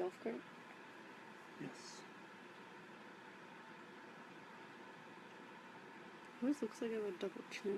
golf cart? Yes. Always looks like I have a double chin.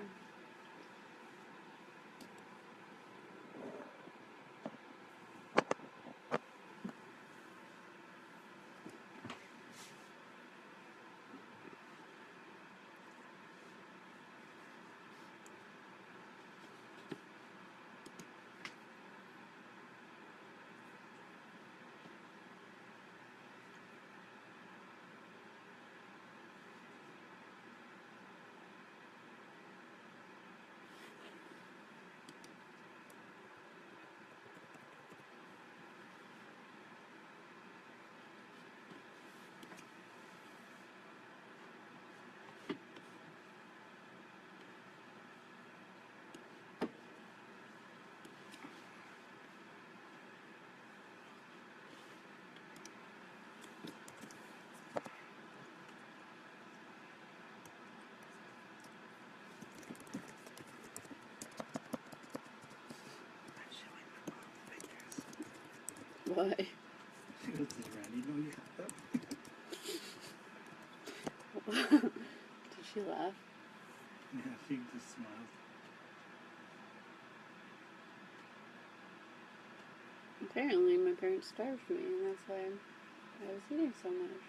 Why? Because does Randy know you have Did she laugh? Yeah, she just smiled. Apparently, my parents starved me, and that's why I was eating so much.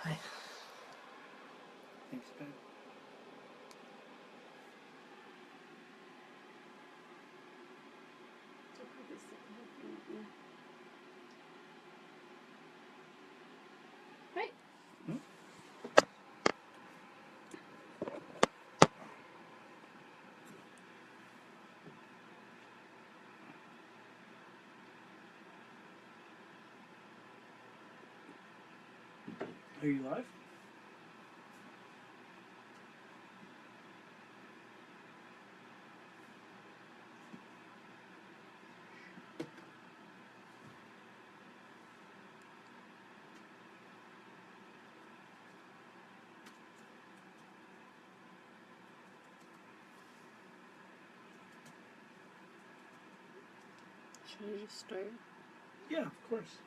Hi. Thanks, babe. Hi. Hmm? Are you live? Should I just start? Yeah, of course.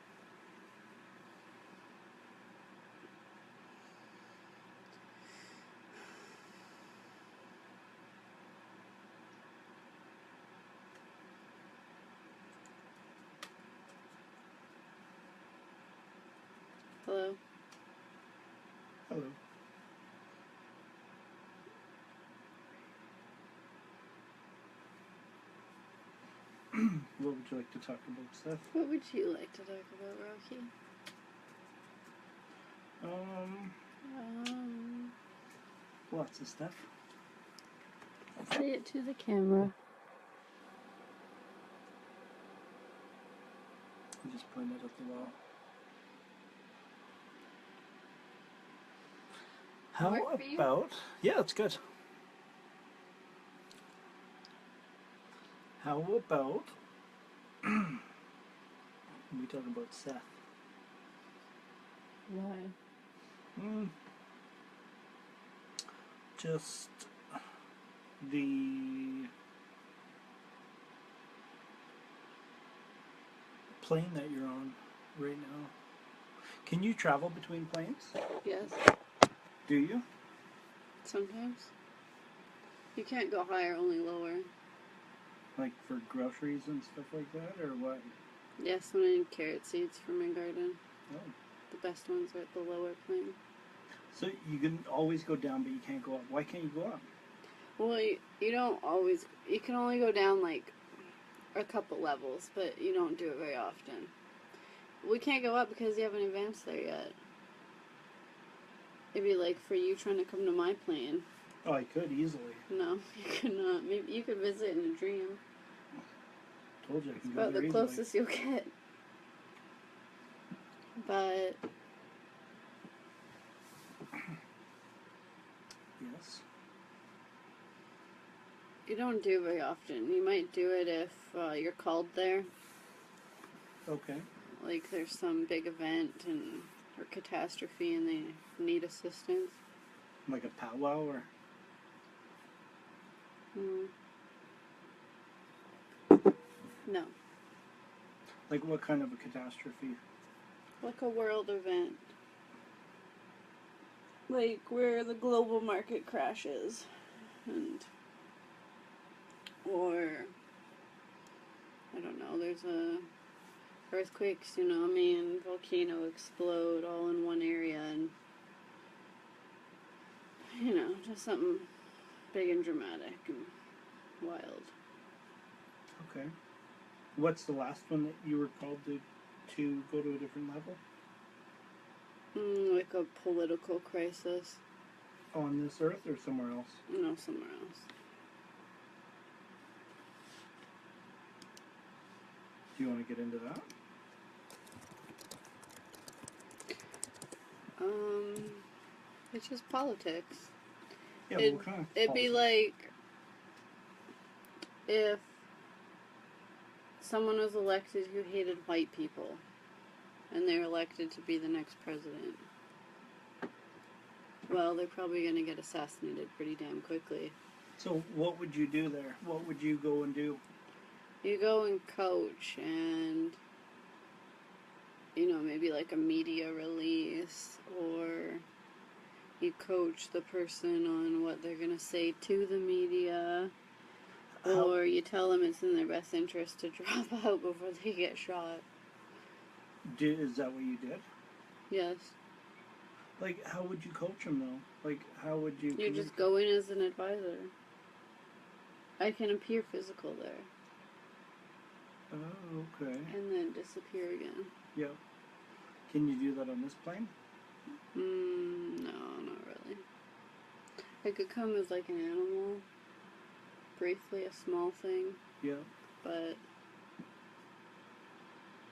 Hello? Hello. What would you like to talk about, Seth? What would you like to talk about, Rocky? Lots of stuff. Say it to the camera. I just pointed at the wall. How Work for you? about... Yeah, it's good. How about... we talk about Seth. Why? Just the plane that you're on right now. Can you travel between planes? Yes. Do you? Sometimes. You can't go higher, only lower. Like for groceries and stuff like that, or what? Yes, when I need carrot seeds for my garden. Oh. The best ones are at the lower plane. So you can always go down, but you can't go up. Why can't you go up? Well, you don't always... You can only go down, like, a couple levels, but you don't do it very often. We can't go up because you haven't advanced there yet. It'd be like for you trying to come to my plane. Oh, I could easily. No, you could not. Maybe you could visit in a dream. Told you I can It's go about there the easily. closest you'll get. but Yes. you don't do it very often. You might do it if you're called there. Okay. Like there's some big event or catastrophe and they need assistance. Like a powwow or? No. Like what kind of a catastrophe? Like a world event. Like where the global market crashes. Or I don't know, there's a earthquake, tsunami, and volcano explode all in one area, and just something big and dramatic and wild. Okay. What's the last one that you were called to go to a different level? Like a political crisis. On this earth or somewhere else? No, somewhere else. Do you want to get into that? It's just politics. Yeah, what kind of It'd be politics? like if someone was elected who hated white people, and they're elected to be the next president. Well, they're probably going to get assassinated pretty damn quickly. So what would you do there? What would you go and do? You go and coach and, maybe like a media release, or you coach the person on what they're going to say to the media, or you tell them it's in their best interest to drop out before they get shot. Is that what you did? Yes. Like, how would you coach them, though? Like, how would you... You just go in as an advisor. I can appear physical there. Oh, okay. And then disappear again. Yep. Can you do that on this plane? No, not really. I could come as like an animal. Briefly, a small thing. Yeah. But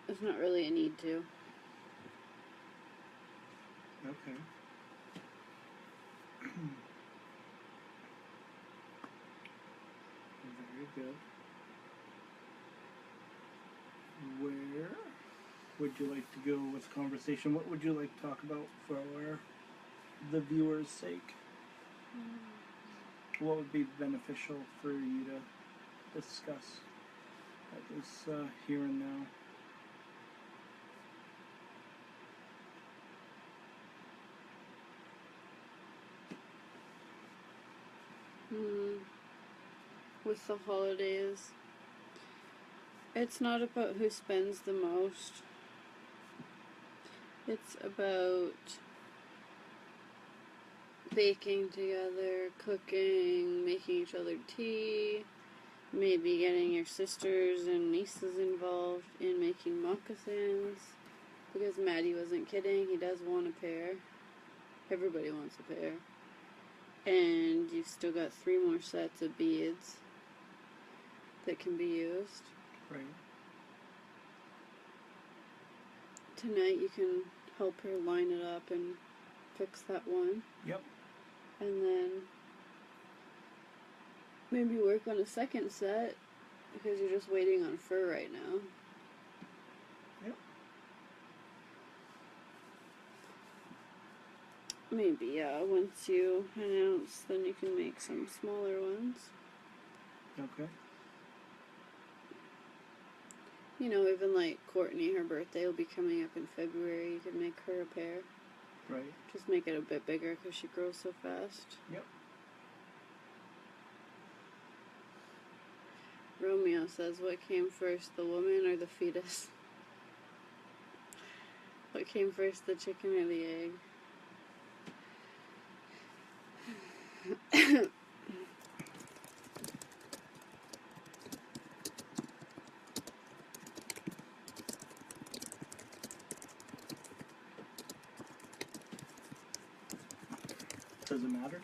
there's not really a need to. Okay. Very good. Where would you like to go with the conversation? What would you like to talk about for the viewers' sake? What would be beneficial for you to discuss at this here and now? With the holidays, it's not about who spends the most. It's about baking together, cooking, making each other tea, maybe getting your sisters and nieces involved in making moccasins. Because Maddie wasn't kidding, he does want a pair. Everybody wants a pair. And you've still got 3 more sets of beads that can be used. Right. Tonight you can help her line it up and fix that one. Yep. And then maybe work on a second set because you're just waiting on fur right now. Yep. Maybe, once you announce, then you can make some smaller ones. Okay. Even like Courtney, her birthday will be coming up in February. You could make her a pair. Right. Just make it a bit bigger because she grows so fast. Yep. Romeo says, what came first, the woman or the fetus? What came first, the chicken or the egg? Does it matter?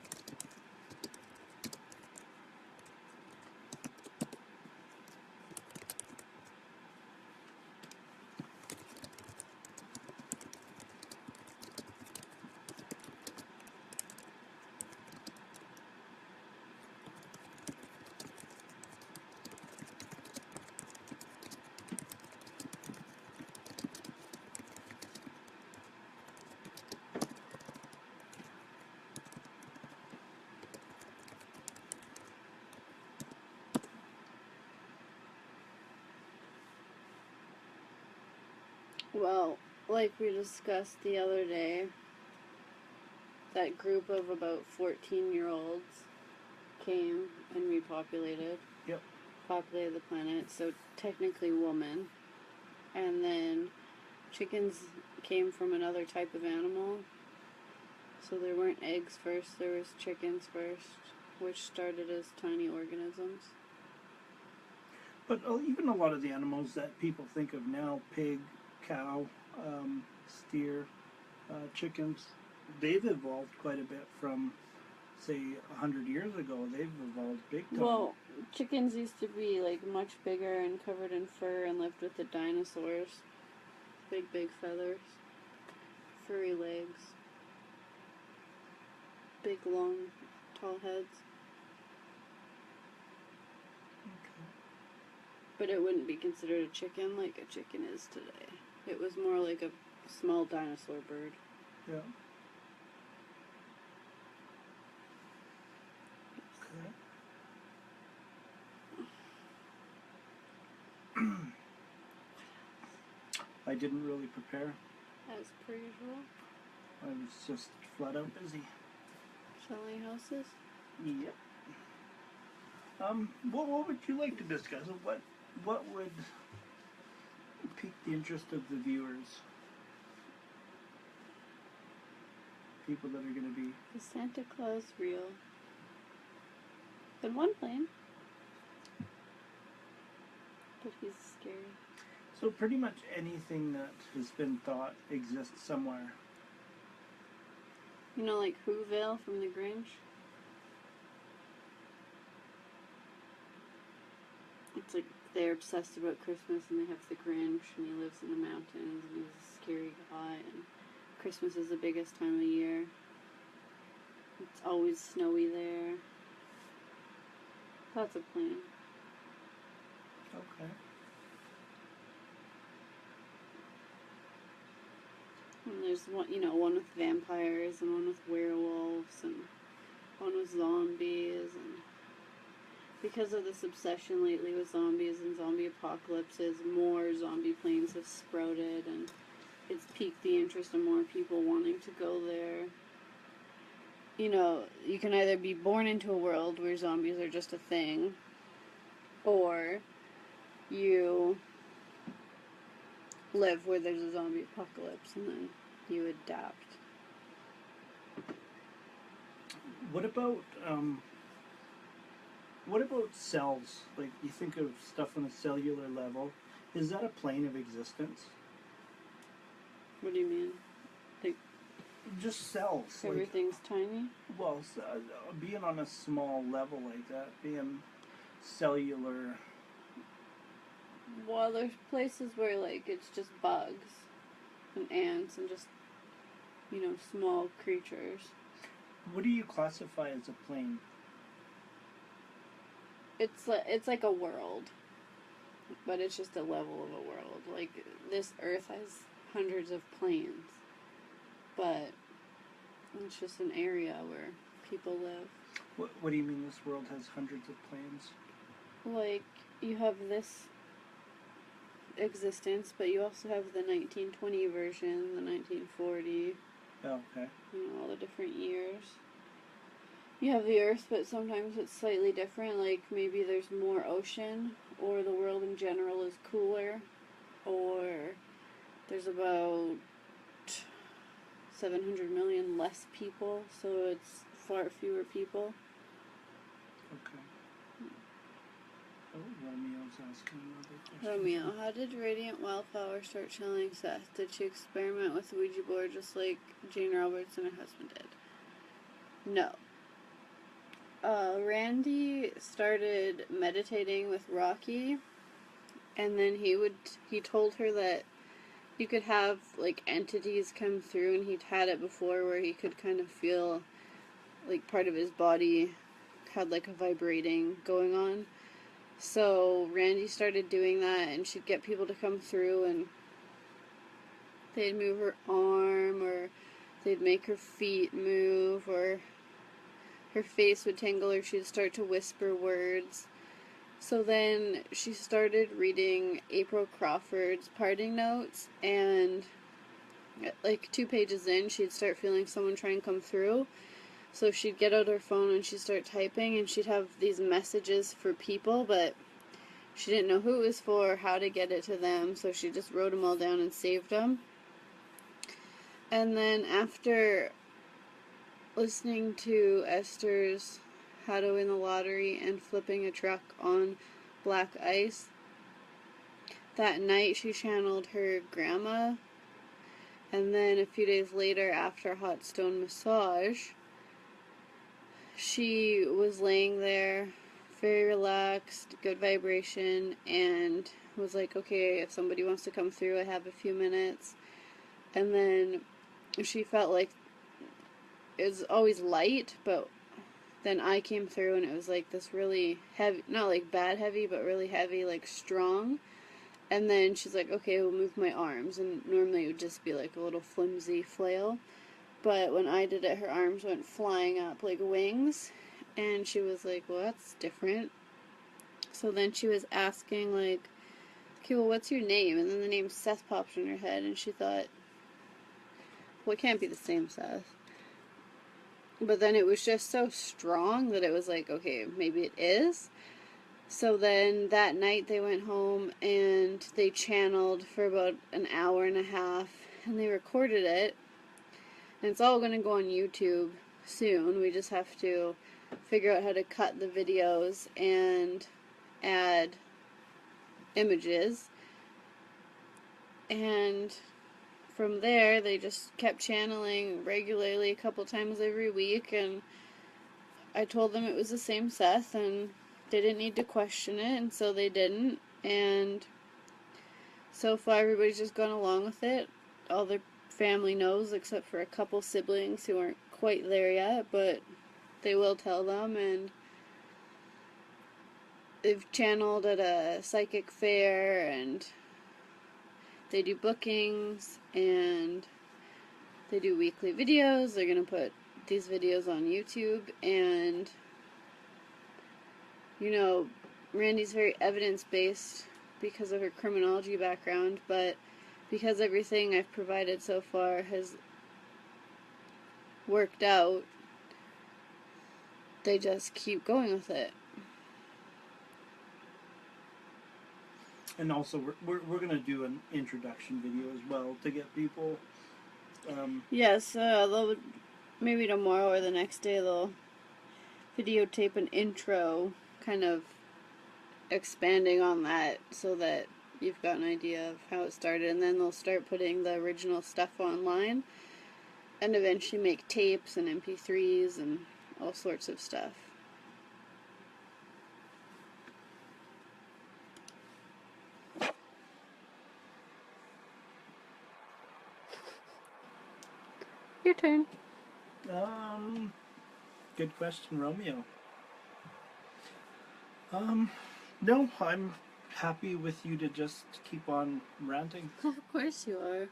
Well, like we discussed the other day, that group of about 14-year-olds came and repopulated. Yep. Populated the planet, so technically woman. And then chickens came from another type of animal. So there weren't eggs first, there was chickens first, which started as tiny organisms. But even a lot of the animals that people think of now, pig, cow, steer, chickens, they've evolved quite a bit from, say, 100 years ago. They've evolved big time. Well, chickens used to be like much bigger and covered in fur and lived with the dinosaurs. Big, big feathers, furry legs, big, long, tall heads. Okay. But it wouldn't be considered a chicken like a chicken is today. It was more like a small dinosaur bird. Yeah. Okay. I didn't really prepare. As per usual. I was just flat out busy. Selling houses? Yep. What would you like to discuss? What would pique the interest of the viewers? People that are going to be... Is Santa Claus real? Been one plane. But he's scary. So pretty much anything that has been thought exists somewhere. You know, like Whoville from The Grinch? It's like they're obsessed about Christmas and they have the Grinch and he lives in the mountains and he's a scary guy and Christmas is the biggest time of year. It's always snowy there. That's a plane. Okay. And there's one, one with vampires and one with werewolves and one with zombies, and because of this obsession lately with zombies and zombie apocalypses, more zombie planes have sprouted and it's piqued the interest of more people wanting to go there. You can either be born into a world where zombies are just a thing, or you live where there's a zombie apocalypse and then you adapt. What about cells? Like, you think of stuff on a cellular level. Is that a plane of existence? What do you mean? Just cells. Everything's tiny? Well, being on a small level like that, being cellular. Well, there's places where, like, it's just bugs and ants and just, small creatures. What do you classify as a plane? It's like a world, but it's just a level of a world. Like, this Earth has hundreds of planes, but it's just an area where people live. What do you mean this world has hundreds of planes? Like, you have this existence, but you also have the 1920 version, the 1940. Oh, okay. All the different years. You have the Earth, but sometimes it's slightly different. Like, maybe there's more ocean, or the world in general is cooler, or there's about 700 million less people, so it's far fewer people. Okay. Oh, Romeo's asking another question. Romeo, how did Radiant Wildflower start channeling Seth? Did she experiment with the Ouija board just like Jane Roberts and her husband did? No. Randy started meditating with Rocky, and then he told her that you could have, like, entities come through, and he'd had it before where he could kind of feel like part of his body had like a vibrating going on. So Randy started doing that, and she'd get people to come through, and they'd move her arm, or they'd make her feet move, or her face would tingle, or she'd start to whisper words. So then she started reading April Crawford's parting notes, and like 2 pages in, she'd start feeling someone try and come through. So she'd get out her phone and she'd start typing, and she'd have these messages for people, but she didn't know who it was for, how to get it to them, so she just wrote them all down and saved them. And then after listening to Esther's How to Win the Lottery and flipping a truck on black ice, that night she channeled her grandma. And then a few days later, after a hot stone massage, she was laying there, very relaxed, good vibration, and was like, okay, if somebody wants to come through, I have a few minutes. And then she felt like it was always light, but then I came through and it was like this really heavy, not like bad heavy, but really heavy, like strong. And then she's like, okay, we'll move my arms. And normally it would just be like a little flimsy flail. But when I did it, her arms went flying up like wings. And she was like, well, that's different. So then she was asking, like, okay, well, what's your name? And then the name Seth popped in her head. And she thought, well, it can't be the same Seth. But then it was just so strong that it was like, okay, maybe it is. So then that night they went home and they channeled for about an hour and a half, and they recorded it. And it's all going to go on YouTube soon. We just have to figure out how to cut the videos and add images. And from there they just kept channeling regularly a couple times every week, and I told them it was the same Seth, and they didn't need to question it, and so they didn't. And so far, everybody's just gone along with it. All their family knows, except for a couple siblings who aren't quite there yet, but they will tell them. And they've channeled at a psychic fair, and they do bookings, and they do weekly videos. They're going to put these videos on YouTube, and you know, Randy's very evidence-based because of her criminology background, but because everything I've provided so far has worked out, they just keep going with it. And also, we're going to do an introduction video as well to get people. Yes, they'll, maybe tomorrow or the next day they'll videotape an intro, kind of expanding on that so that you've got an idea of how it started, and then they'll start putting the original stuff online and eventually make tapes and MP3s and all sorts of stuff. Your turn. Good question, Romeo. No, I'm happy with you to just keep on ranting. Of course you are.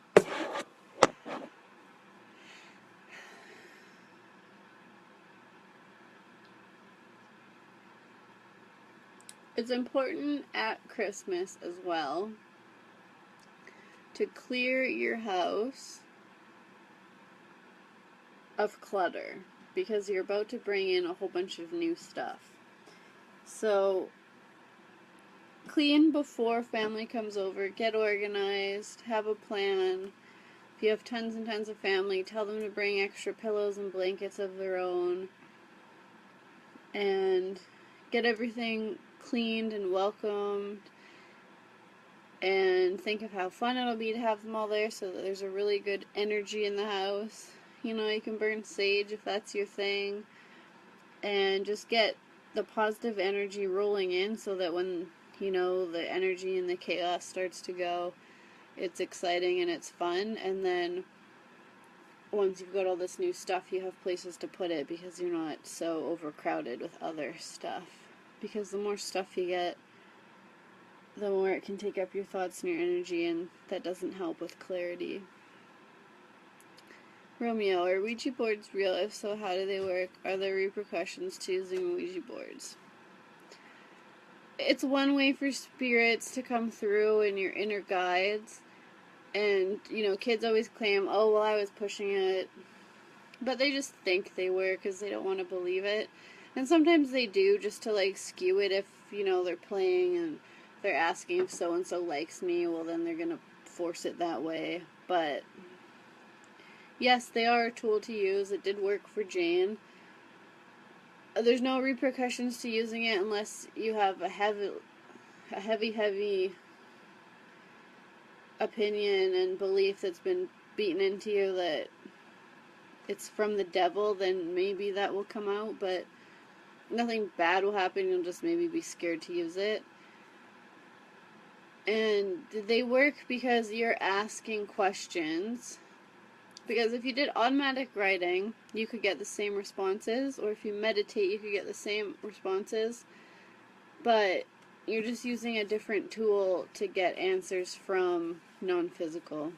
It's important at Christmas as well to clear your house of clutter, because you're about to bring in a whole bunch of new stuff. So clean before family comes over, get organized, have a plan. If you have tons and tons of family, tell them to bring extra pillows and blankets of their own, and get everything cleaned and welcomed, and think of how fun it'll be to have them all there so that there's a really good energy in the house. You know, you can burn sage if that's your thing, and just get the positive energy rolling in so that when, you know, the energy and the chaos starts to go, it's exciting and it's fun. And then once you've got all this new stuff, you have places to put it because you're not so overcrowded with other stuff. Because the more stuff you get, the more it can take up your thoughts and your energy, and that doesn't help with clarity. Romeo, are Ouija boards real? If so, how do they work? Are there repercussions to using Ouija boards? it's one way for spirits to come through and your inner guides. And, kids always claim, oh, well, I was pushing it. But they just think they were because they don't want to believe it. And sometimes they do just to, like, skew it if, they're playing and they're asking if so-and-so likes me. Well, then they're going to force it that way. But, yes, they are a tool to use. It did work for Jane. There's no repercussions to using it unless you have a heavy opinion and belief that's been beaten into you that it's from the devil. Then maybe that will come out, but nothing bad will happen. You'll just maybe be scared to use it. And they work because you're asking questions. Because if you did automatic writing, you could get the same responses, or if you meditate, you could get the same responses. But you're just using a different tool to get answers from non-physical.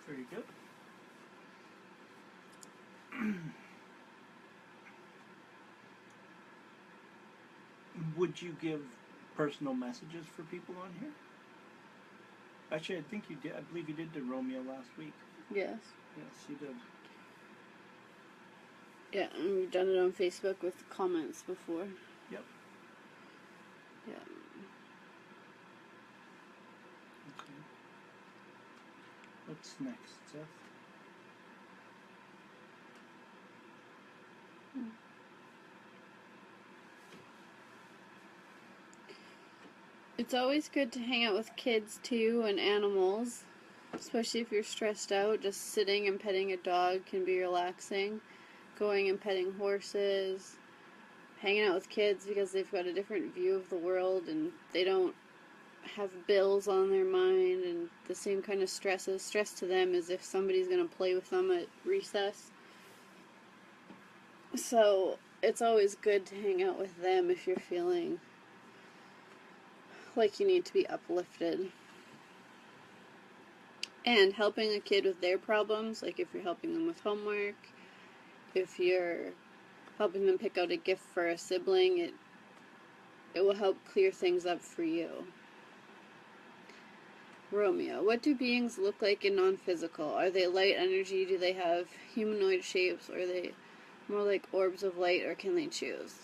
Very good. Would you give personal messages for people on here? Actually, I think you did. I believe you did to Romeo last week. Yes. Yes, you did. Yeah, and we've done it on Facebook with comments before. Yep. Yeah. Okay. What's next, Seth? It's always good to hang out with kids too and animals, especially if you're stressed out. Just sitting and petting a dog can be relaxing. Going and petting horses, hanging out with kids because they've got a different view of the world and they don't have bills on their mind and the same kind of stress. Stress to them is if somebody's going to play with them at recess. So it's always good to hang out with them if you're feeling like you need to be uplifted. And helping a kid with their problems, like if you're helping them with homework, if you're helping them pick out a gift for a sibling, it will help clear things up for you. Romeo, what do beings look like in non-physical? Are they light energy? Do they have humanoid shapes? Or are they more like orbs of light, or can they choose?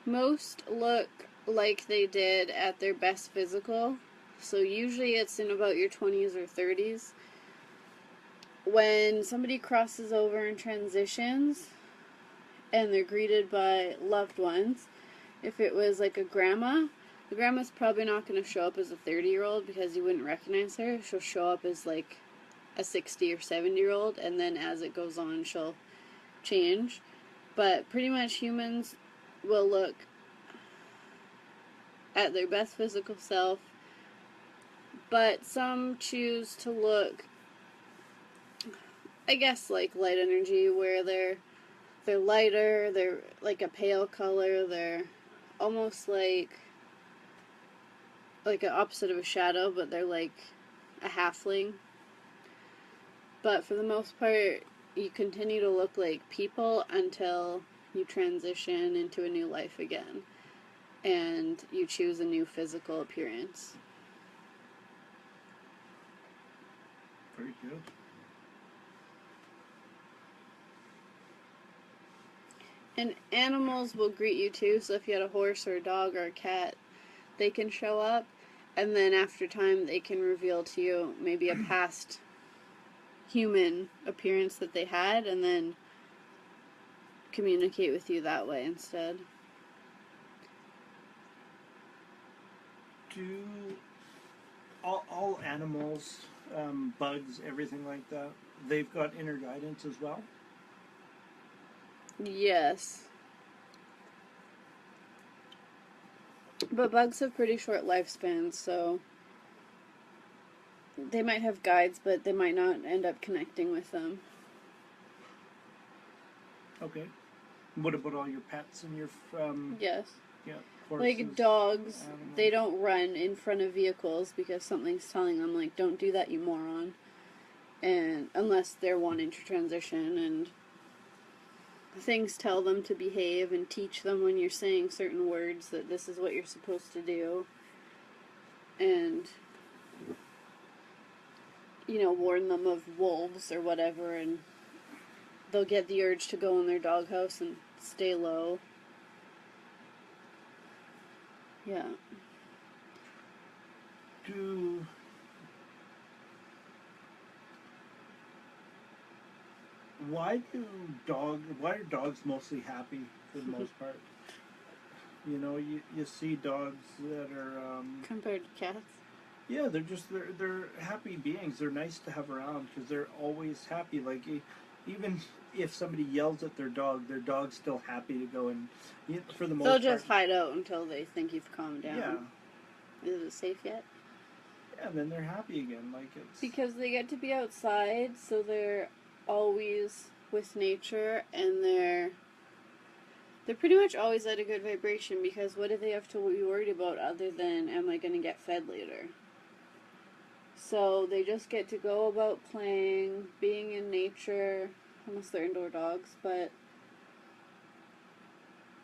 Most look like they did at their best physical. So usually it's in about your 20s or 30s. When somebody crosses over and transitions and they're greeted by loved ones, if it was like a grandma, the grandma's probably not going to show up as a 30-year-old because you wouldn't recognize her. She'll show up as like a 60 or 70-year-old, and then as it goes on, she'll change. But pretty much humans will look at their best physical self, but some choose to look, I guess, like light energy, where they're lighter, they're like a pale color, they're almost like an opposite of a shadow, but they're like a halfling. But for the most part, you continue to look like people until you transition into a new life again, and you choose a new physical appearance. Very good. And animals will greet you too, so if you had a horse or a dog or a cat, they can show up, and then after time they can reveal to you maybe a past human appearance that they had, and then communicate with you that way instead. Do all animals, bugs, everything like that, they've got inner guidance as well? Yes. But bugs have pretty short lifespans, so they might have guides, but they might not end up connecting with them. Okay. What about all your pets and your Yes. yeah, horses? Like dogs, animals? they don't run in front of vehicles because something's telling them, like, don't do that, you moron. And unless they're wanting to transition, and things tell them to behave and teach them when you're saying certain words that this is what you're supposed to do. And, you know, warn them of wolves or whatever, and they'll get the urge to go in their doghouse and stay low. Yeah. Why are dogs mostly happy for the most part? You know, you see dogs that are Compared to cats? yeah, they're happy beings. They're nice to have around because they're always happy. Like even if somebody yells at their dog's still happy to go and for the most They'll part. just hide out until they think you've calmed down. Yeah. Is it safe yet? Yeah, then they're happy again. Like it's Because they get to be outside, so they're always with nature, and they're pretty much always at a good vibration, because what do they have to be worried about other than, am I going to get fed later? So they just get to go about playing, being in nature, unless they're indoor dogs, but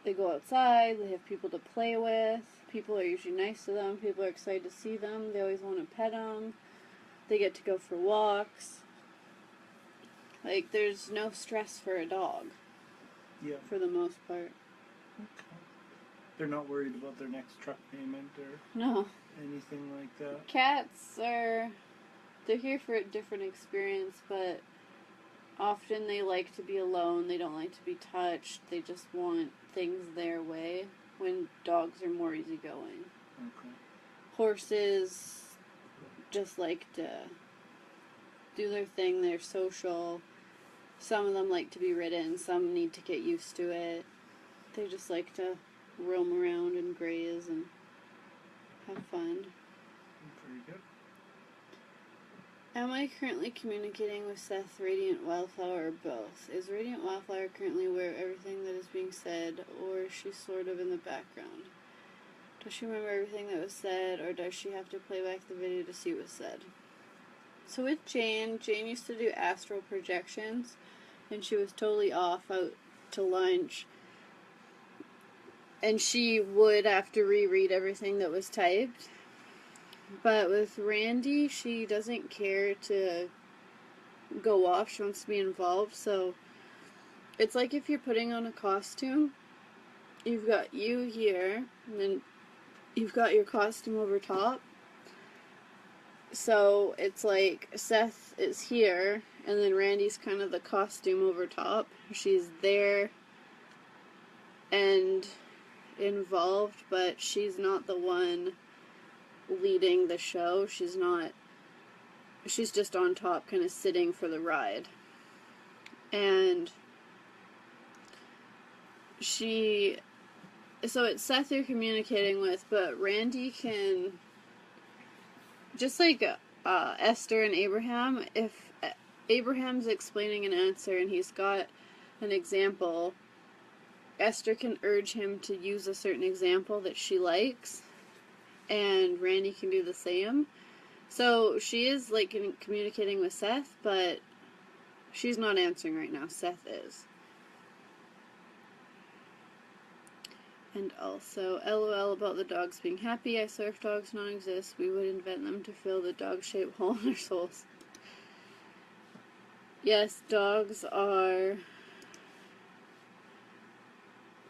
they go outside, they have people to play with, people are usually nice to them, people are excited to see them, they always want to pet them, they get to go for walks. Like, there's no stress for a dog. Yeah. For the most part. Okay. They're not worried about their next truck payment or No. anything like that. Cats they're here for a different experience, but often they like to be alone, they don't like to be touched, they just want things their way, when dogs are more easygoing. Okay. Horses just like to do their thing, they're social. Some of them like to be ridden, some need to get used to it. They just like to roam around and graze and have fun. Very good. Am I currently communicating with Seth, Radiant Wildflower, or both? Is Radiant Wildflower currently aware of everything that is being said, or is she sort of in the background? Does she remember everything that was said, or does she have to play back the video to see what was said? So with Jane used to do astral projections, and she was totally off out to lunch, and she would have to reread everything that was typed. But with Randy, she doesn't care to go off. She wants to be involved. So it's like if you're putting on a costume, you've got you here, and then you've got your costume over top. So it's like Seth is here, and then Randy's kind of the costume over top. She's there and involved, but she's not the one leading the show. She's just on top, kind of sitting for the ride. And so it's Seth you're communicating with, but Randy can, just like Esther and Abraham, if Abraham's explaining an answer and he's got an example, Esther can urge him to use a certain example that she likes, and Randy can do the same. So she is like communicating with Seth, but she's not answering right now. Seth is. And also, LOL about the dogs being happy. I swear if dogs don't exist, we would invent them to fill the dog-shaped hole in their souls. Yes, dogs are...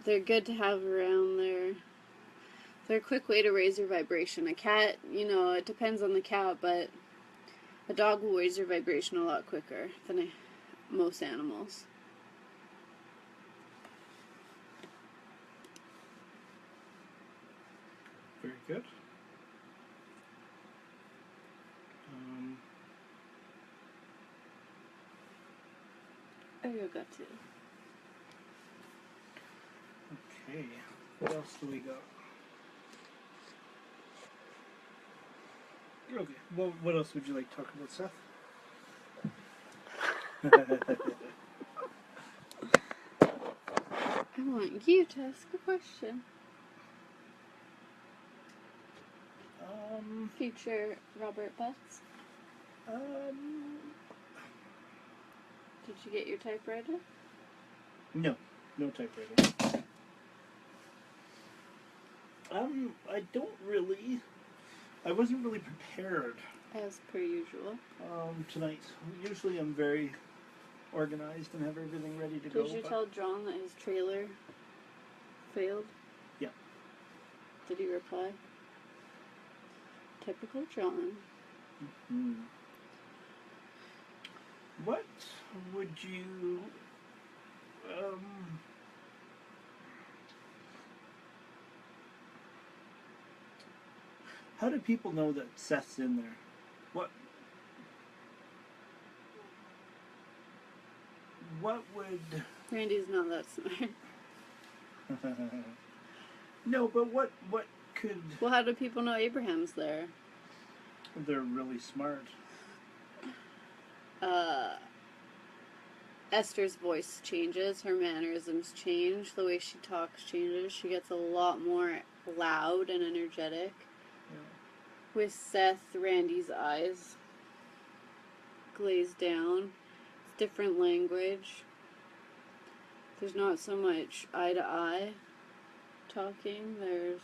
They're good to have around. They're a quick way to raise your vibration. A cat, it depends on the cat, but a dog will raise your vibration a lot quicker than most animals. Very good. You got to. Okay. What else do we got? Okay. Well, what else would you like to talk about, Seth? I want you to ask a question. Future Robert Butts. Um. Did you get your typewriter? No. No typewriting. I don't really. I wasn't really prepared As per usual. tonight. Usually I'm very organized and have everything ready to go. Did you tell John that his trailer failed? Yeah. Did he reply? Typical John. Hmm. What would you how do people know that Seth's in there? What would Randy's not that smart. No, but what could Well, how do people know Abraham's there? they're really smart. Esther's voice changes, her mannerisms change, the way she talks changes. She gets a lot more loud and energetic. Yeah. With Seth, Randy's eyes glazed down. It's different language. There's not so much eye to eye talking. There's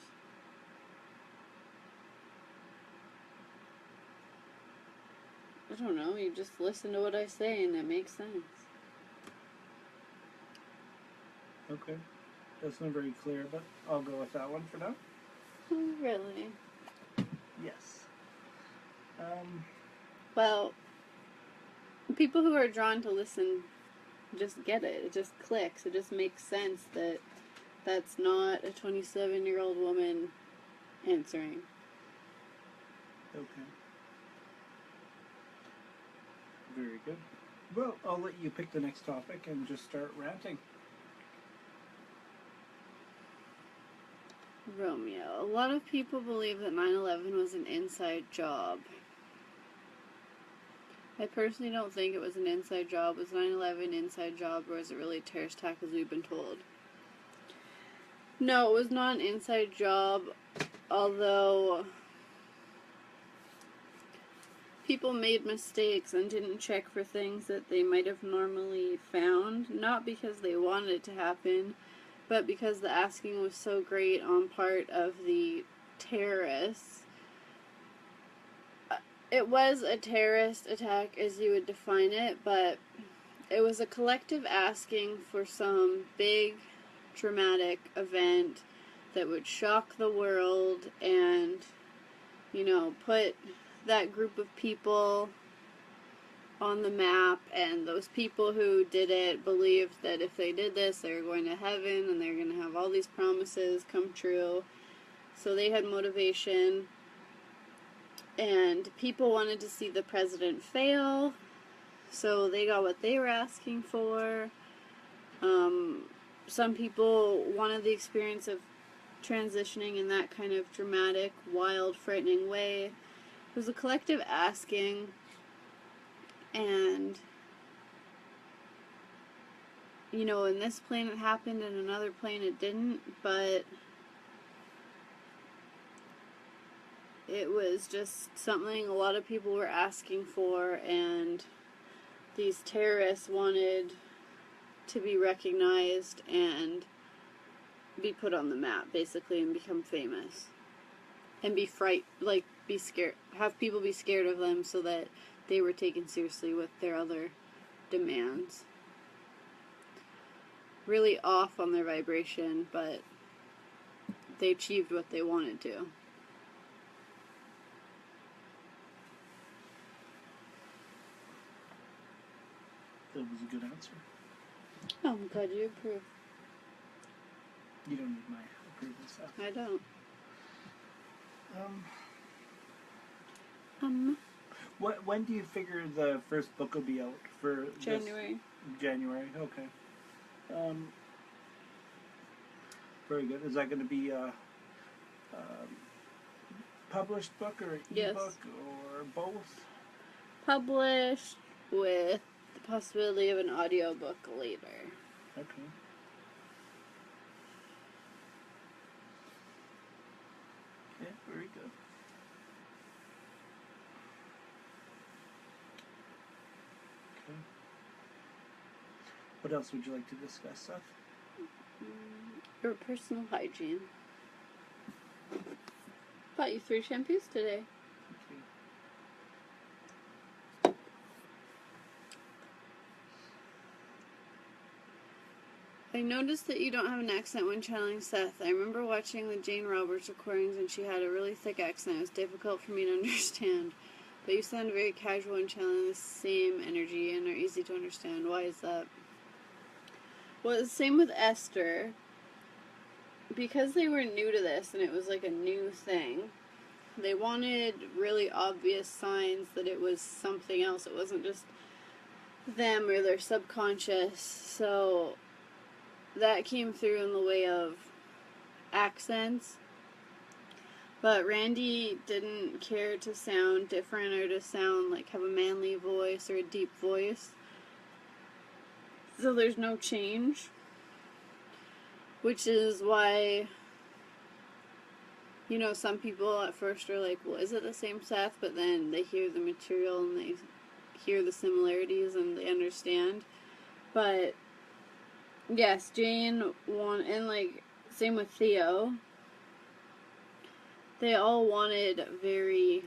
I don't know, you just listen to what I say and it makes sense. Okay. That's not very clear, but I'll go with that one for now. Oh, really? Yes. Well, people who are drawn to listen just get it. It just clicks. It just makes sense that that's not a 27-year-old woman answering. Okay. Very good. Well, I'll let you pick the next topic and just start ranting. Romeo. A lot of people believe that 9/11 was an inside job. I personally don't think it was an inside job. Was 9/11 inside job, or was it really a terrorist attack as we've been told? No, it was not an inside job, although people made mistakes and didn't check for things that they might have normally found, not because they wanted it to happen, but because the asking was so great on part of the terrorists. It was a terrorist attack as you would define it, but it was a collective asking for some big, dramatic event that would shock the world and, put that group of people on the map, and those people who did it believed that if they did this, they were going to heaven and they were going to have all these promises come true. So they had motivation, and people wanted to see the president fail, so they got what they were asking for. Some people wanted the experience of transitioning in that kind of dramatic, wild, frightening way. It was a collective asking, and in this plane it happened, in another plane it didn't, but it was just something a lot of people were asking for, and these terrorists wanted to be recognized and be put on the map, basically, and become famous. And be scared, have people be scared of them so that they were taken seriously with their other demands. Really off on their vibration, but they achieved what they wanted to. That was a good answer. Oh, I'm glad you approve. You don't need my approval, Seth. I don't. When do you figure the first book will be out for January. January, okay. Very good. Is that going to be a published book or an ebook or both? Published with the possibility of an audiobook later. Okay. Yeah, very good. Okay. What else would you like to discuss, Seth? Your personal hygiene. Bought you 3 shampoos today. I noticed that you don't have an accent when channeling Seth. I remember watching the Jane Roberts recordings and she had a really thick accent. It was difficult for me to understand. But you sound very casual and channeling the same energy and are easy to understand. Why is that? Well, it's the same with Esther. Because they were new to this and it was like a new thing, they wanted really obvious signs that it was something else. It wasn't just them or their subconscious. So that came through in the way of accents. But Randy didn't care to sound different or to sound like have a manly voice or a deep voice. So there's no change. Which is why, you know, some people at first are like, well, is it the same Seth? But then they hear the material and they hear the similarities and they understand. But yes, Jane and like same with Theo. They all wanted very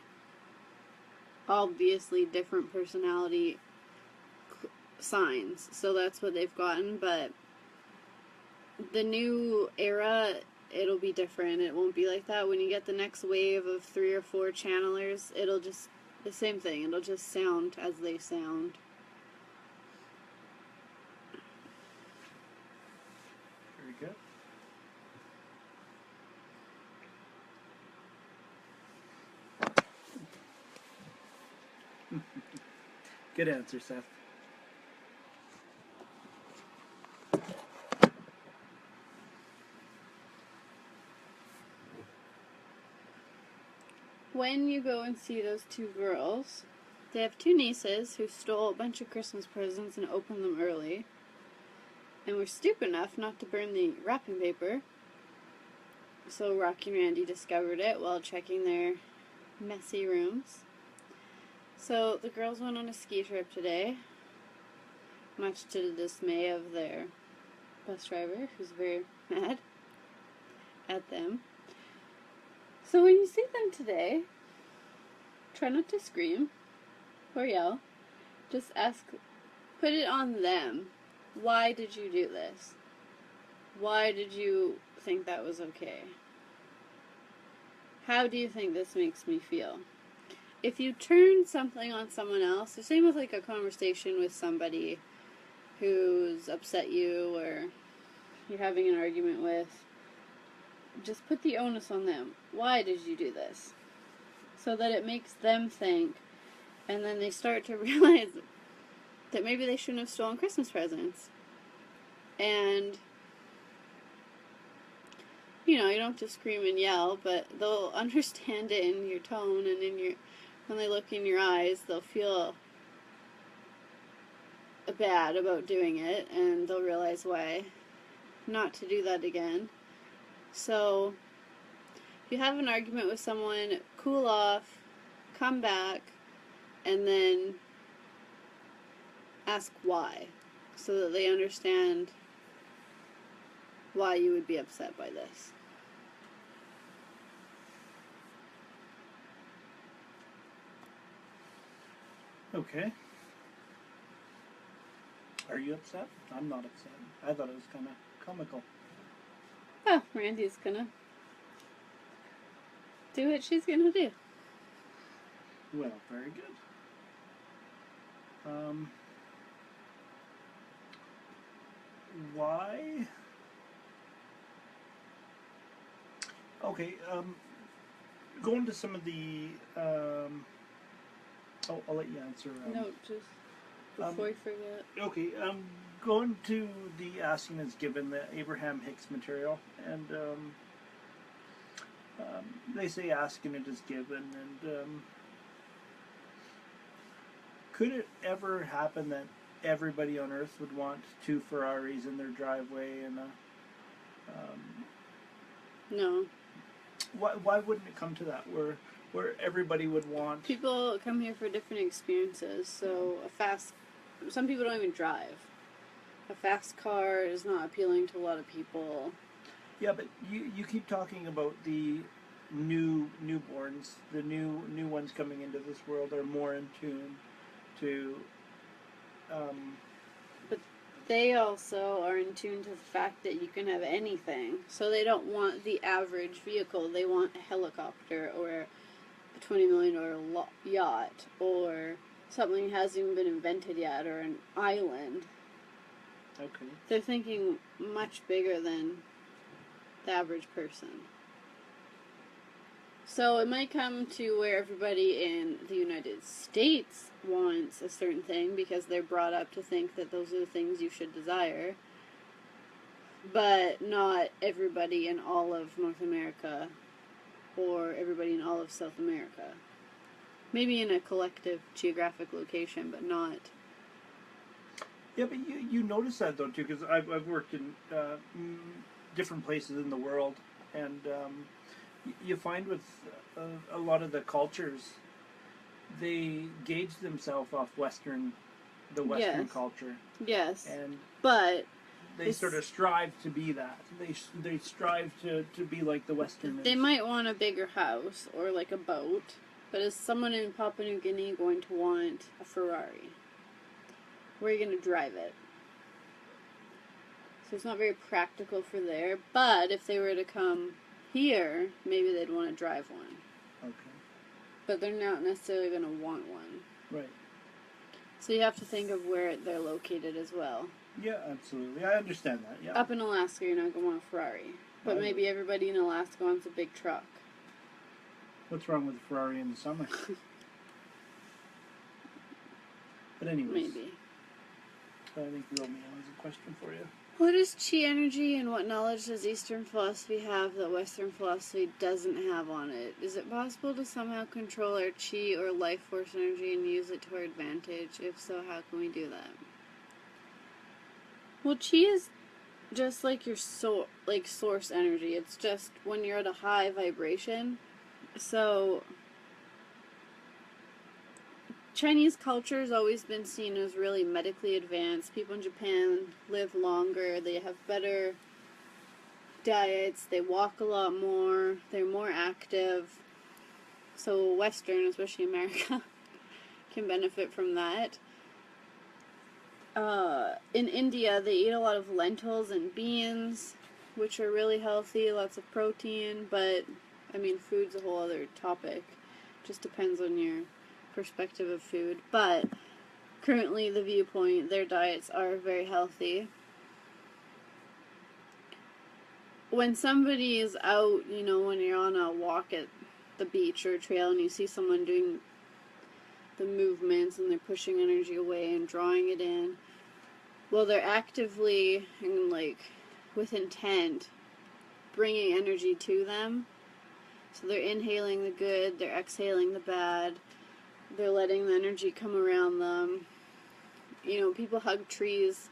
obviously different personality signs, so that's what they've gotten. But the new era, it'll be different. It won't be like that. When you get the next wave of 3 or 4 channelers, it'll just the same thing. It'll just sound as they sound. Very good. Good answer, Seth. When you go and see those 2 girls, they have 2 nieces who stole a bunch of Christmas presents and opened them early, and were stupid enough not to burn the wrapping paper. So Rocky and Randy discovered it while checking their messy rooms. So the girls went on a ski trip today, much to the dismay of their bus driver, who's very mad at them. So when you see them today, try not to scream or yell. Just ask, put it on them. Why did you do this? Why did you think that was okay? How do you think this makes me feel? If you turn something on someone else, the same with like a conversation with somebody who's upset you or you're having an argument with, just put the onus on them. Why did you do this? So that it makes them think, and then they start to realize that maybe they shouldn't have stolen Christmas presents. And, you know, you don't have to scream and yell, but they'll understand it in your tone and in your, when they look in your eyes, they'll feel bad about doing it, and they'll realize why not to do that again. So, if you have an argument with someone, cool off, come back, and then ask why, so that they understand why you would be upset by this. Okay. Are you upset? I'm not upset. I thought it was kind of comical. Oh, Randy's gonna do what she's gonna do. Well, very good. Why? Okay, going to some of the, I'll let you answer. No, just before you forget. Okay, going to the asking is given, the Abraham Hicks material, and they say asking it is given, and could it ever happen that everybody on Earth would want 2 Ferraris in their driveway and No. Why wouldn't it come to that where everybody would want? People come here for different experiences, so some people don't even drive. A fast car is not appealing to a lot of people. Yeah, but you keep talking about the newborns, the new ones coming into this world are more in tune to. Um, But they also are in tune to the fact that you can have anything. So they don't want the average vehicle. They want a helicopter or a $20 million yacht or something that hasn't even been invented yet or an island. okay. They're thinking much bigger than the average person. So it might come to where everybody in the United States wants a certain thing because they're brought up to think that those are the things you should desire. But not everybody in all of North America or everybody in all of South America. Maybe in a collective geographic location, but not. Yeah, but you notice that though too, because I've worked in different places in the world, and you find with a lot of the cultures, they gauge themselves off the Western Yes. culture, Yes. and But they sort of strive to be that. They strive to be like the Westerners. they might want a bigger house or like a boat. But is someone in Papua New Guinea going to want a Ferrari? Where are you going to drive it? So it's not very practical for there. But if they were to come here, maybe they'd want to drive one. Okay. But they're not necessarily going to want one. Right. So you have to think of where they're located as well. Yeah, absolutely. I understand that. Yeah. Up in Alaska, you're not going to want a Ferrari. But maybe everybody in Alaska wants a big truck. What's wrong with a Ferrari in the summer? But anyways. Maybe. I think Romeo has a question for you. What is chi energy and what knowledge does Eastern philosophy have that Western philosophy doesn't have on it? Is it possible to somehow control our chi or life force energy and use it to our advantage? If so, how can we do that? Well, chi is just like your source energy. It's just when you're at a high vibration. So Chinese culture has always been seen as really medically advanced. People in Japan live longer. They have better diets. They walk a lot more. They're more active. So Western, especially America, can benefit from that. In India, they eat a lot of lentils and beans, which are really healthy, lots of protein, but, I mean, food's a whole other topic. Just depends on your perspective of food. But currently, the viewpoint, their diets are very healthy. When somebody is out, when you're on a walk at the beach or a trail and you see someone doing the movements and they're pushing energy away and drawing it in, well, they're actively and with intent bringing energy to them. So they're inhaling the good, they're exhaling the bad, they're letting the energy come around them. People hug trees,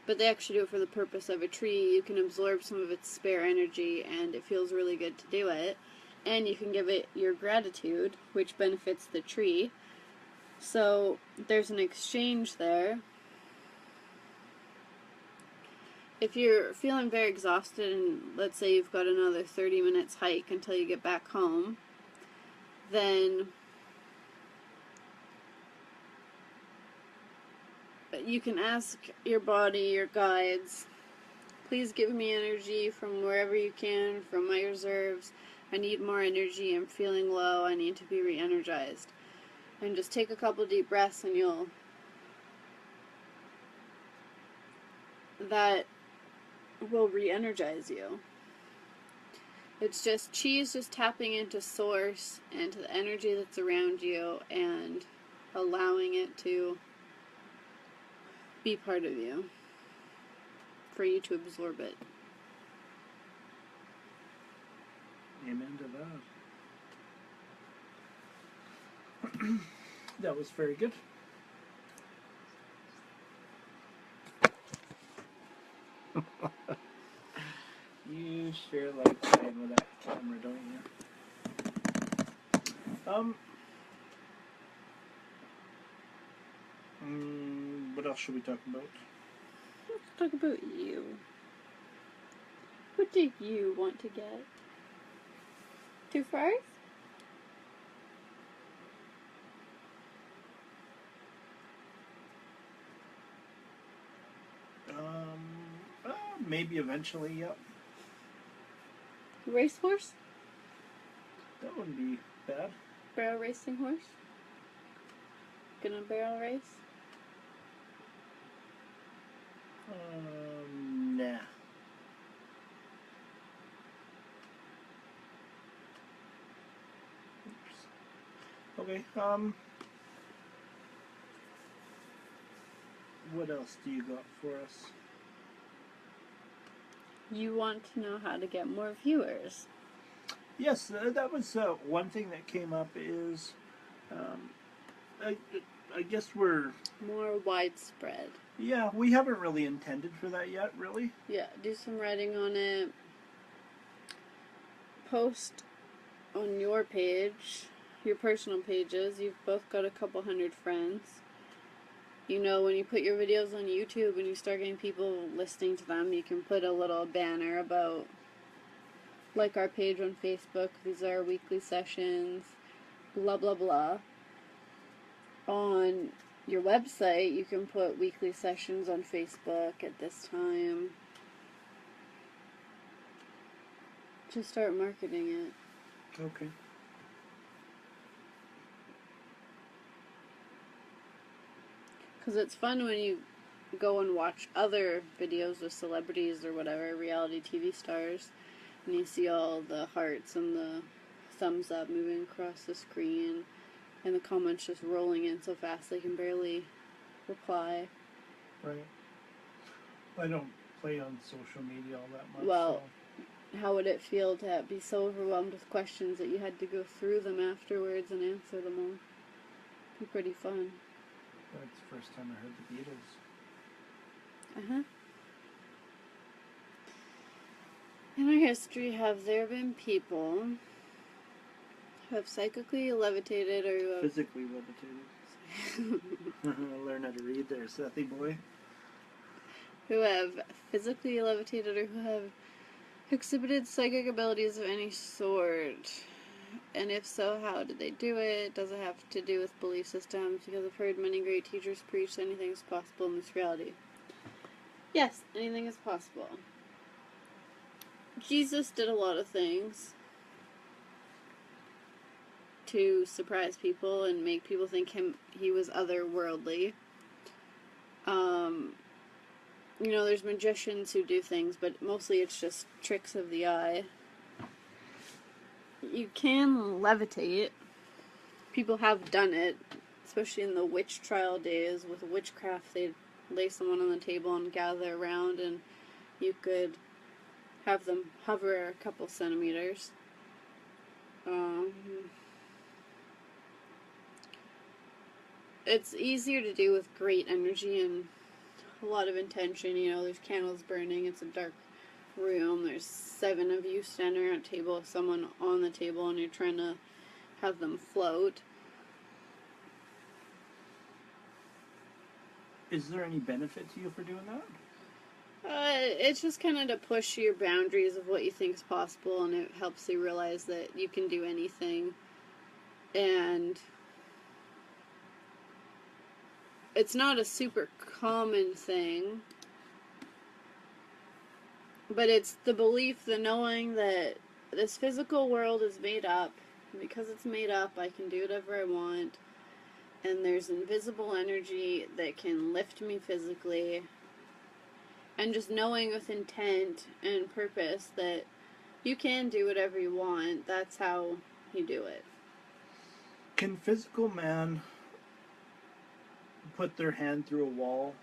but they actually do it for the purpose of a tree. You can absorb some of its spare energy and it feels really good to do it. And you can give it your gratitude, which benefits the tree. So there's an exchange there. If you're feeling very exhausted and let's say you've got another 30 minutes hike until you get back home, then you can ask your body, your guides, please give me energy from wherever you can, from my reserves. I need more energy. I'm feeling low. I need to be re-energized. And just take a couple deep breaths and that will re-energize you. It's just, chi is just tapping into source and to the energy that's around you and allowing it to be part of you, for you to absorb it. Amen to that. That was very good. You sure like playing with that camera, don't you? What else should we talk about? Let's talk about you. What do you want to get? 2 fries? Maybe eventually, yep. Racehorse? That wouldn't be bad. Barrel racing horse? Gonna barrel race? Nah. Oops. Okay, what else do you got for us? You want to know how to get more viewers. Yes, that was one thing that came up is, um, I guess we're... More widespread. Yeah, we haven't really intended for that yet, really. Yeah, do some writing on it. Post on your page, your personal pages. You've both got a couple hundred friends. You know, when you put your videos on YouTube and you start getting people listening to them, you can put a little banner about, like our page on Facebook, these are our weekly sessions, blah blah blah. On your website, you can put weekly sessions on Facebook at this time. Just start marketing it. Okay. Because it's fun when you go and watch other videos with celebrities or whatever, reality TV stars, and you see all the hearts and the thumbs up moving across the screen, and the comments just rolling in so fast they can barely reply. Right. I don't play on social media all that much. Well, how would it feel to be so overwhelmed with questions that you had to go through them afterwards and answer them all? It'd be pretty fun. That's the first time I heard the Beatles. Uh-huh. In our history, have there been people who have psychically levitated or who have... Physically levitated. Learn how to read there, Sethy boy. who have physically levitated or who have exhibited psychic abilities of any sort? And if so, how did they do it? Does it have to do with belief systems? Because I've heard many great teachers preach anything is possible in this reality. Yes, anything is possible. Jesus did a lot of things to surprise people and make people think he was otherworldly. You know, there's magicians who do things, but mostly it's just tricks of the eye. You can levitate. People have done it, especially in the witch trial days with witchcraft. They'd lay someone on the table and gather around, and you could have them hover a couple centimeters. It's easier to do with great energy and a lot of intention. You know, there's candles burning, it's a dark room, there's 7 of you standing around a table with someone on the table, and you're trying to have them float. Is there any benefit to you for doing that? It's just kind of to push your boundaries of what you think is possible, and it helps you realize that you can do anything. And it's not a super common thing, but it's the belief, the knowing that this physical world is made up. And because it's made up, I can do whatever I want. And there's invisible energy that can lift me physically. And just knowing with intent and purpose that you can do whatever you want. That's how you do it. Can physical man put their hand through a wall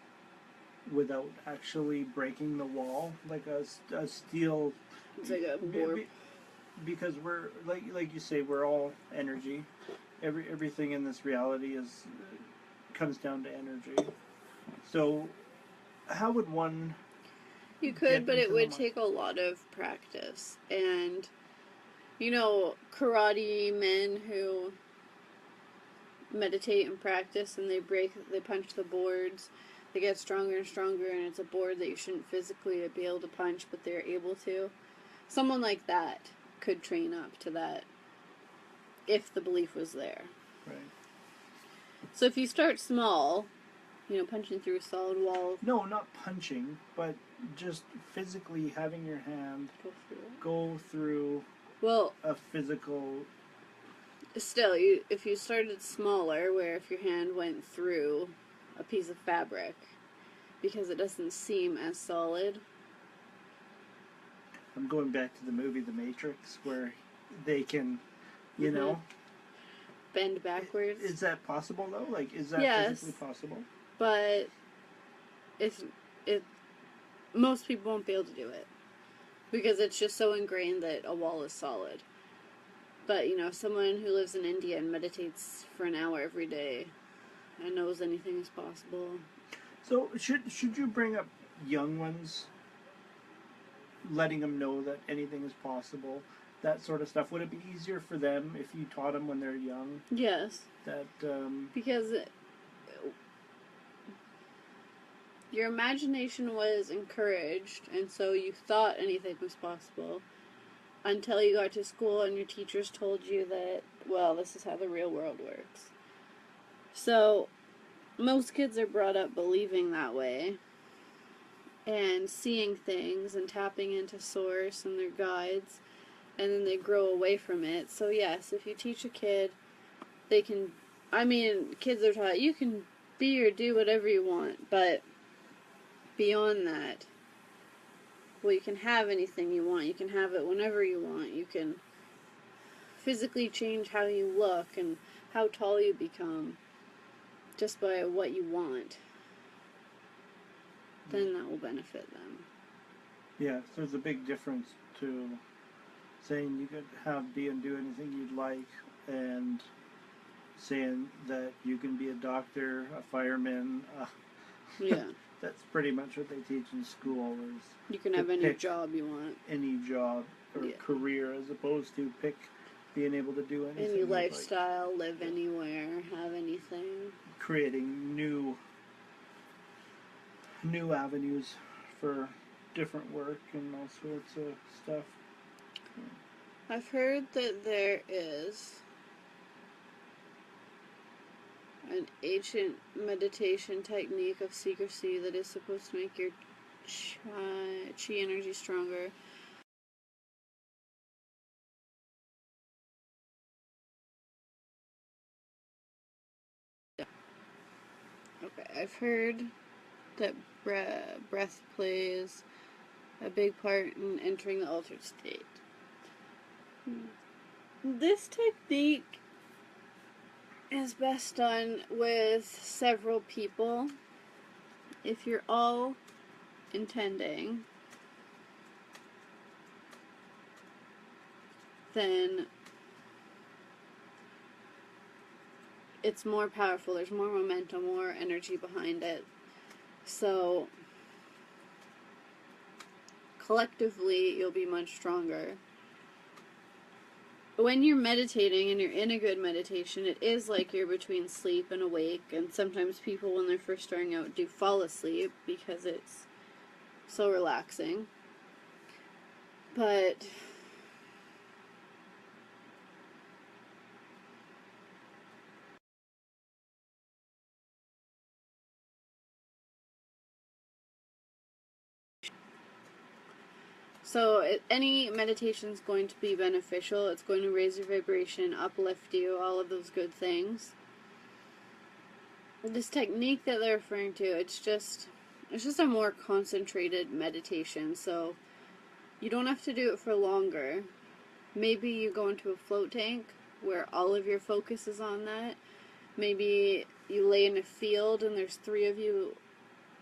without actually breaking the wall? Like a steel... It's like a warp. Because we're, like you say, we're all energy. Everything in this reality comes down to energy. So how would one... You could, but it would take a lot of practice. And, you know, karate men who meditate and practice and they punch the boards, they get stronger and stronger, and it's a board that you shouldn't physically be able to punch, but they're able to. someone like that could train up to that if the belief was there. Right. So if you start small, punching through a solid wall. No, not punching, but just physically having your hand go through well, a physical. Still, if you started smaller, where if your hand went through a piece of fabric, because it doesn't seem as solid. I'm going back to the movie The Matrix, where they can, you know, bend backwards. Is that possible though? Like, is that physically possible? But most people won't be able to do it because it's just so ingrained that a wall is solid. But someone who lives in India and meditates for an hour every day and knows anything is possible. So should you bring up young ones, letting them know that anything is possible, that sort of stuff? Would it be easier for them if you taught them when they're young? Yes. Because your imagination was encouraged, and so you thought anything was possible until you got to school and your teachers told you that, well, this is how the real world works. So most kids are brought up believing that way and seeing things and tapping into source and their guides, and then they grow away from it. So yes, if you teach a kid, they can, kids are taught you can be or do whatever you want, but beyond that, well, you can have anything you want. You can have it whenever you want. You can physically change how you look and how tall you become just by what you want. Then that will benefit them. Yeah, there's a big difference to saying you could be and do anything you'd like, and saying that you can be a doctor, a fireman. Yeah. That's pretty much what they teach in school. Is you can have any job you want. Any job or career, as opposed to being able to do anything. Any lifestyle, live anywhere, have anything. Creating new avenues for different work and all sorts of stuff. I've heard that there is an ancient meditation technique of secrecy that is supposed to make your chi energy stronger. Okay, I've heard that breath plays a big part in entering the altered state. This technique is best done with several people. If you're all intending, then it's more powerful. There's more momentum, more energy behind it. So collectively, you'll be much stronger. When you're meditating and you're in a good meditation, it is like you're between sleep and awake, and sometimes people, when they're first starting out, do fall asleep because it's so relaxing. But so any meditation is going to be beneficial. It's going to raise your vibration, uplift you, all of those good things. This technique that they're referring to, it's just a more concentrated meditation. So you don't have to do it for longer. Maybe you go into a float tank where all of your focus is on that. Maybe you lay in a field and there's 3 of you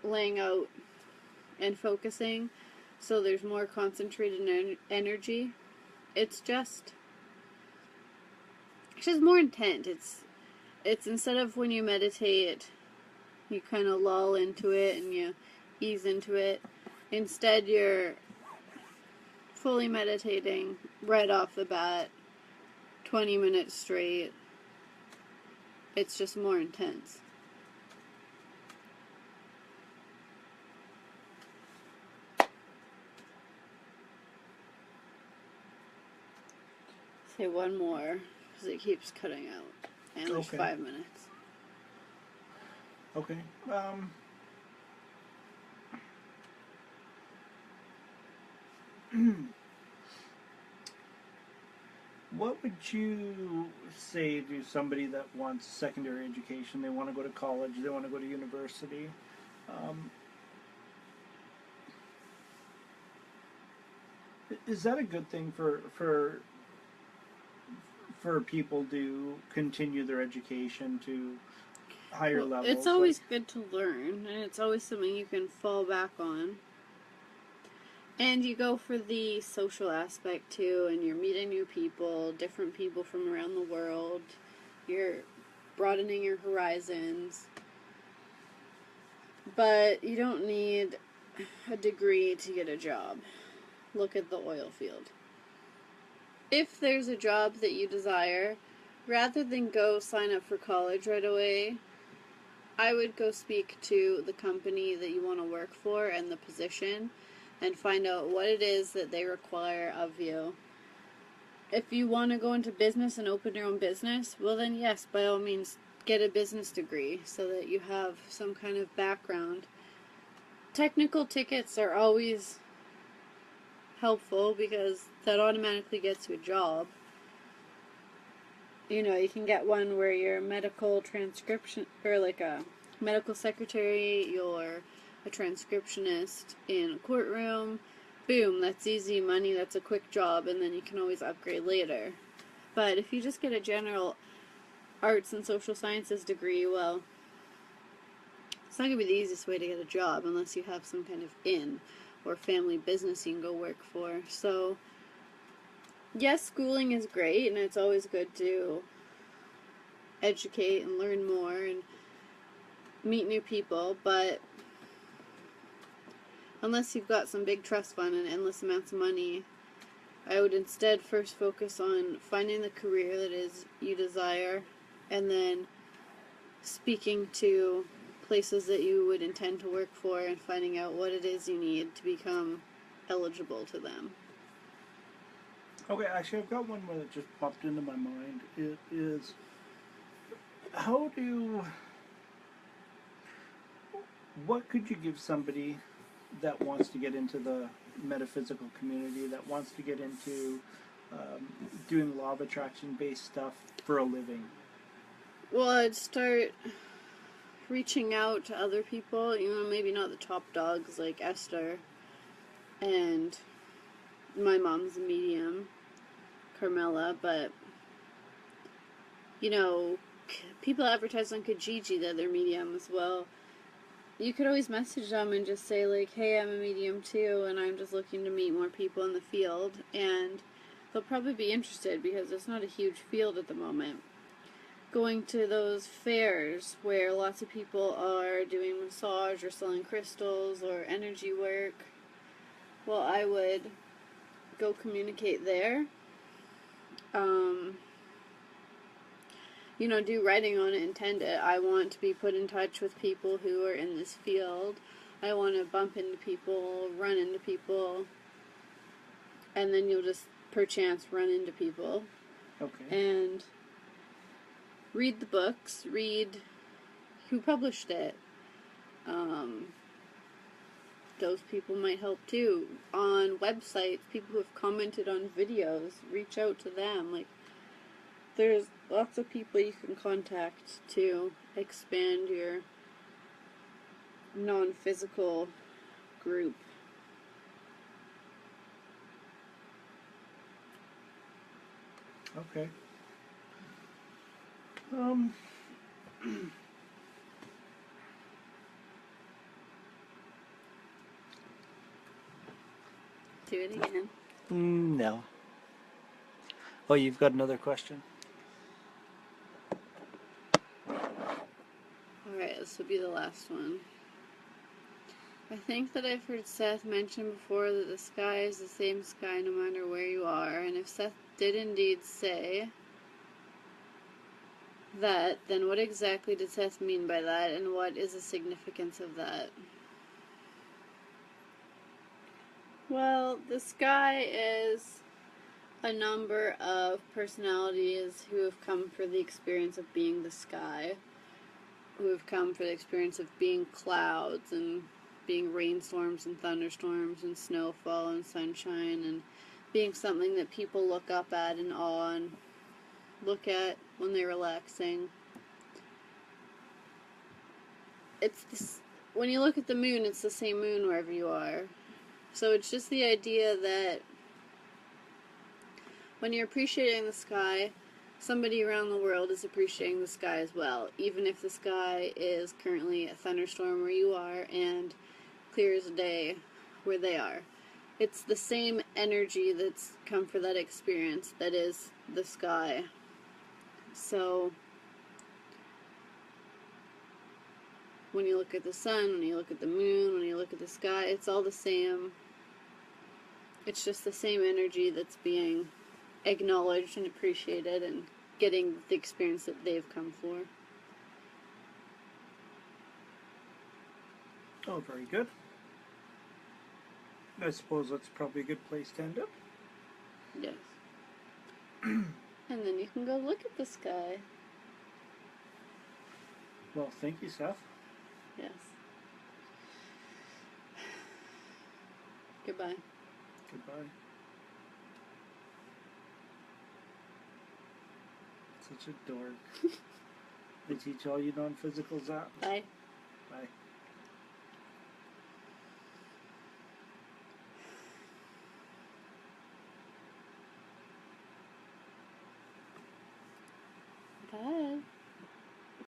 laying out and focusing. So there's more concentrated energy. It's just more intent. It's instead of when you meditate, you kind of lull into it and you ease into it. Instead, you're fully meditating right off the bat, 20 minutes straight. It's just more intense. Say one more, because it keeps cutting out. And there's Okay. 5 minutes. Okay. What would you say to somebody that wants secondary education? They want to go to college, they want to go to university. Um, is that a good thing for people to continue their education to higher Well, it's levels? always good to learn, and it's always something you can fall back on. And you go for the social aspect too, and you're meeting new people, different people from around the world. You're broadening your horizons. But you don't need a degree to get a job. Look at the oil field. If there's a job that you desire, rather than go sign up for college right away, I would go speak to the company that you want to work for and the position and find out what it is that they require of you. If you want to go into business and open your own business, well then yes, by all means, get a business degree so that you have some kind of background. Technical tickets are always helpful because that automatically gets you a job. You know, you can get one where you're a medical transcription, or like a medical secretary, you're a transcriptionist in a courtroom. Boom, that's easy money, that's a quick job, and then you can always upgrade later. But if you just get a general arts and social sciences degree, well, it's not going to be the easiest way to get a job unless you have some kind of inn or family business you can go work for. So, yes, schooling is great, and it's always good to educate and learn more and meet new people, but unless you've got some big trust fund and endless amounts of money, I would instead first focus on finding the career that is you desire, and then speaking to places that you would intend to work for and finding out what it is you need to become eligible to them. Okay, actually, I've got one more that just popped into my mind. It is how do what could you give somebody that wants to get into the metaphysical community, that wants to get into doing law of attraction based stuff for a living? Well, I'd start reaching out to other people, you know, maybe not the top dogs like Esther, and my mom's a medium, Carmela, but, you know, people advertise on Kijiji that they're medium as well. You could always message them and just say, like, hey, I'm a medium too, and I'm just looking to meet more people in the field, and they'll probably be interested because it's not a huge field at the moment. Going to those fairs where lots of people are doing massage or selling crystals or energy work, well, I would go communicate there. You know, do writing on it, intend it. I want to be put in touch with people who are in this field. I want to bump into people, run into people, and then you'll just perchance run into people. Okay. And read the books, read who published it. Those people might help too. On websites, people who have commented on videos, reach out to them. Like, there's lots of people you can contact to expand your non-physical group. Okay. Um. Do it again. No. Oh, you've got another question? Alright, this will be the last one. I think that I've heard Seth mention before that the sky is the same sky no matter where you are, and if Seth did indeed say that, then what exactly did Seth mean by that, and what is the significance of that? Well, the sky is a number of personalities who have come for the experience of being the sky, who have come for the experience of being clouds and being rainstorms and thunderstorms and snowfall and sunshine and being something that people look up at in awe and look at when they're relaxing. It's this, when you look at the moon, it's the same moon wherever you are. So it's just the idea that when you're appreciating the sky, somebody around the world is appreciating the sky as well, even if the sky is currently a thunderstorm where you are and clear as day where they are. It's the same energy that's come for that experience that is the sky. So when you look at the sun, when you look at the moon, when you look at the sky, it's all the same. It's just the same energy that's being acknowledged and appreciated and getting the experience that they've come for. Oh, very good. I suppose that's probably a good place to end up. Yes. And then you can go look at the sky. Well, thank you, Seth. Yes. Goodbye. Goodbye. Such a dork. I teach all you non-physicals that. Bye. Bye. Bye.